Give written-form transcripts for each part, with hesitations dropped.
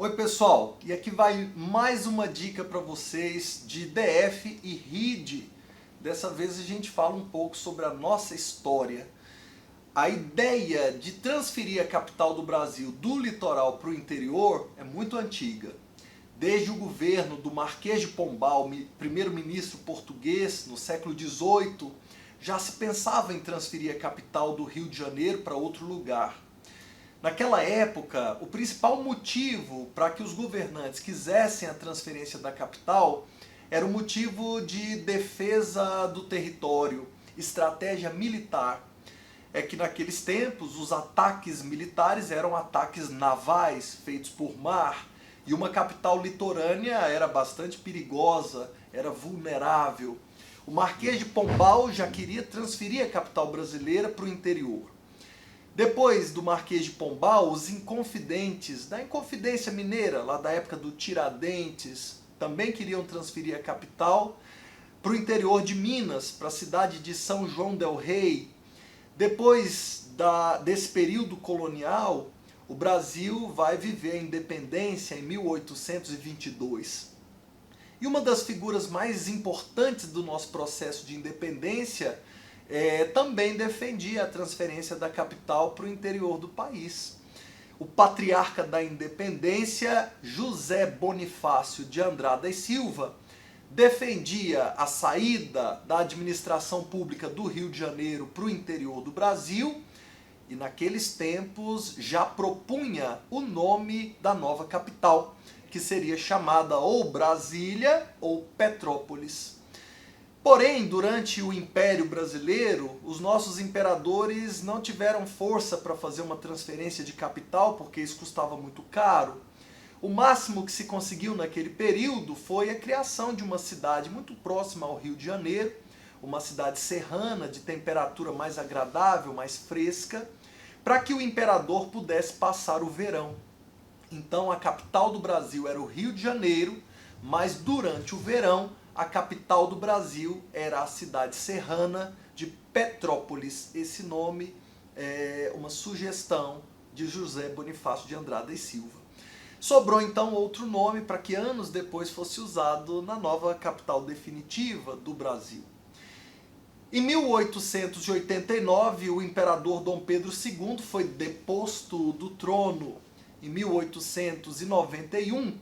Oi pessoal, e aqui vai mais uma dica para vocês de DF e RID. Dessa vez a gente fala um pouco sobre a nossa história. A ideia de transferir a capital do Brasil do litoral para o interior é muito antiga. Desde o governo do Marquês de Pombal, primeiro-ministro português, no século XVIII, já se pensava em transferir a capital do Rio de Janeiro para outro lugar. Naquela época, o principal motivo para que os governantes quisessem a transferência da capital era o motivo de defesa do território, estratégia militar. É que naqueles tempos os ataques militares eram ataques navais, feitos por mar, e uma capital litorânea era bastante perigosa, era vulnerável. O Marquês de Pombal já queria transferir a capital brasileira para o interior. Depois do Marquês de Pombal, os inconfidentes da Inconfidência Mineira, lá da época do Tiradentes, também queriam transferir a capital para o interior de Minas, para a cidade de São João del Rei. Depois desse período colonial, o Brasil vai viver a independência em 1822. E uma das figuras mais importantes do nosso processo de independência também defendia a transferência da capital para o interior do país. O patriarca da independência, José Bonifácio de Andrada e Silva, defendia a saída da administração pública do Rio de Janeiro para o interior do Brasil e naqueles tempos já propunha o nome da nova capital, que seria chamada ou Brasília ou Petrópolis. Porém, durante o Império Brasileiro, os nossos imperadores não tiveram força para fazer uma transferência de capital, porque isso custava muito caro. O máximo que se conseguiu naquele período foi a criação de uma cidade muito próxima ao Rio de Janeiro, uma cidade serrana, de temperatura mais agradável, mais fresca, para que o imperador pudesse passar o verão. Então a capital do Brasil era o Rio de Janeiro, mas durante o verão a capital do Brasil era a cidade serrana de Petrópolis. Esse nome é uma sugestão de José Bonifácio de Andrada e Silva. Sobrou então outro nome para que anos depois fosse usado na nova capital definitiva do Brasil. Em 1889, o imperador Dom Pedro II foi deposto do trono. Em 1891,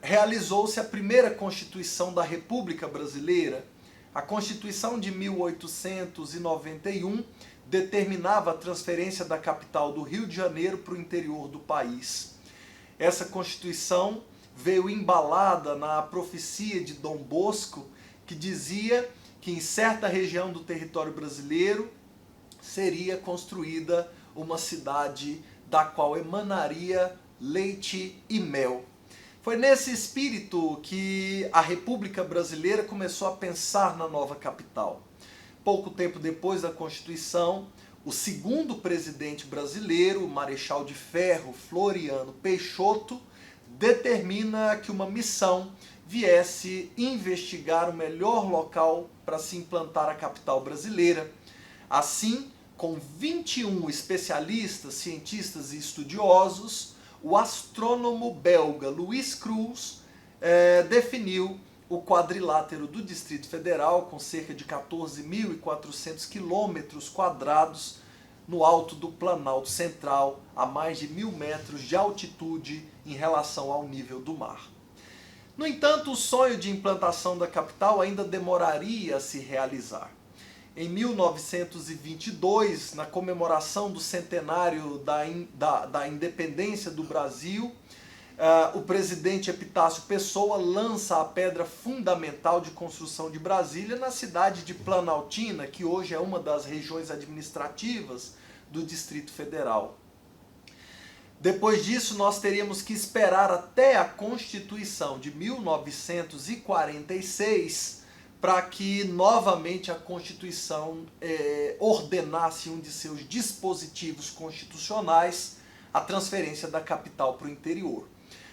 realizou-se a primeira Constituição da República Brasileira. A Constituição de 1891 determinava a transferência da capital do Rio de Janeiro para o interior do país. Essa Constituição veio embalada na profecia de Dom Bosco, que dizia que em certa região do território brasileiro seria construída uma cidade da qual emanaria leite e mel. Foi nesse espírito que a República Brasileira começou a pensar na nova capital. Pouco tempo depois da Constituição, o segundo presidente brasileiro, o Marechal de Ferro Floriano Peixoto, determina que uma missão viesse investigar o melhor local para se implantar a capital brasileira. Assim, com 21 especialistas, cientistas e estudiosos, o astrônomo belga Louis Cruz definiu o quadrilátero do Distrito Federal, com cerca de 14.400 quilômetros quadrados no alto do Planalto Central, a mais de 1.000 metros de altitude em relação ao nível do mar. No entanto, o sonho de implantação da capital ainda demoraria a se realizar. Em 1922, na comemoração do centenário da independência do Brasil, o presidente Epitácio Pessoa lança a pedra fundamental de construção de Brasília na cidade de Planaltina, que hoje é uma das regiões administrativas do Distrito Federal. Depois disso, nós teríamos que esperar até a Constituição de 1946 para que novamente a Constituição ordenasse um de seus dispositivos constitucionais, a transferência da capital para o interior.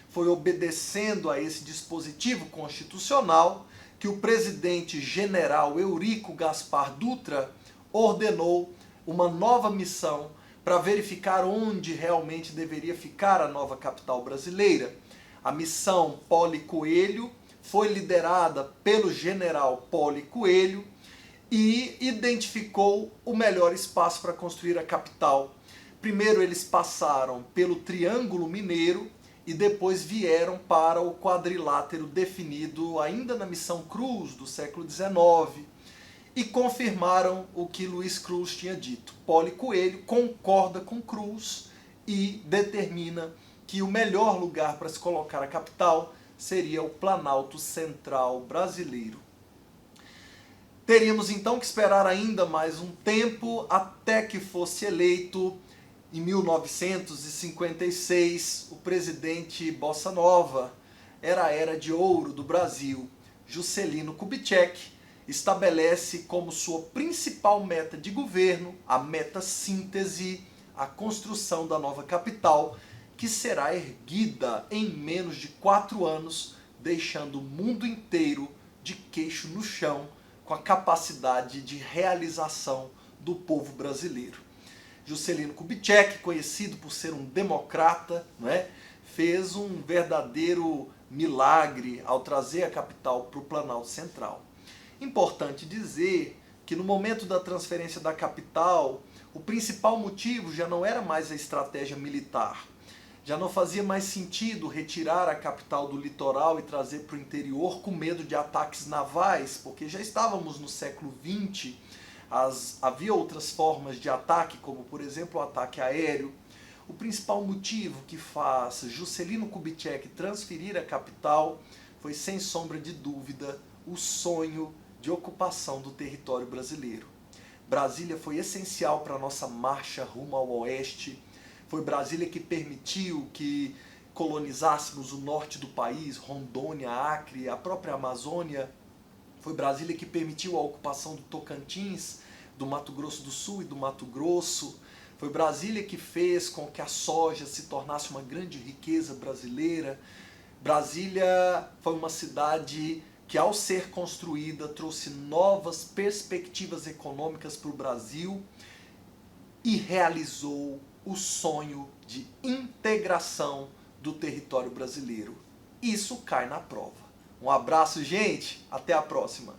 Foi obedecendo a esse dispositivo constitucional que o presidente general Eurico Gaspar Dutra ordenou uma nova missão para verificar onde realmente deveria ficar a nova capital brasileira. A missão Poli Coelho foi liderada pelo general Poli Coelho e identificou o melhor espaço para construir a capital. Primeiro eles passaram pelo Triângulo Mineiro e depois vieram para o quadrilátero definido ainda na Missão Cruz do século XIX e confirmaram o que Luiz Cruz tinha dito. Poli Coelho concorda com Cruz e determina que o melhor lugar para se colocar a capital seria o Planalto Central brasileiro. Teríamos então que esperar ainda mais um tempo até que fosse eleito, em 1956, o presidente Bossa Nova. Era a era de ouro do Brasil. Juscelino Kubitschek estabelece como sua principal meta de governo a meta síntese, a construção da nova capital, que será erguida em menos de 4 anos, deixando o mundo inteiro de queixo no chão com a capacidade de realização do povo brasileiro. Juscelino Kubitschek, conhecido por ser um democrata, não é? Fez um verdadeiro milagre ao trazer a capital para o Planalto Central. Importante dizer que no momento da transferência da capital, o principal motivo já não era mais a estratégia militar. Já não fazia mais sentido retirar a capital do litoral e trazer para o interior com medo de ataques navais, porque já estávamos no século XX, havia outras formas de ataque, como por exemplo o ataque aéreo. O principal motivo que faz Juscelino Kubitschek transferir a capital foi, sem sombra de dúvida, o sonho de ocupação do território brasileiro. Brasília foi essencial para a nossa marcha rumo ao oeste. Foi Brasília que permitiu que colonizássemos o norte do país, Rondônia, Acre, a própria Amazônia. Foi Brasília que permitiu a ocupação do Tocantins, do Mato Grosso do Sul e do Mato Grosso. Foi Brasília que fez com que a soja se tornasse uma grande riqueza brasileira. Brasília foi uma cidade que, ao ser construída, trouxe novas perspectivas econômicas para o Brasil e realizou o sonho de integração do território brasileiro. Isso cai na prova. Um abraço, gente. Até a próxima.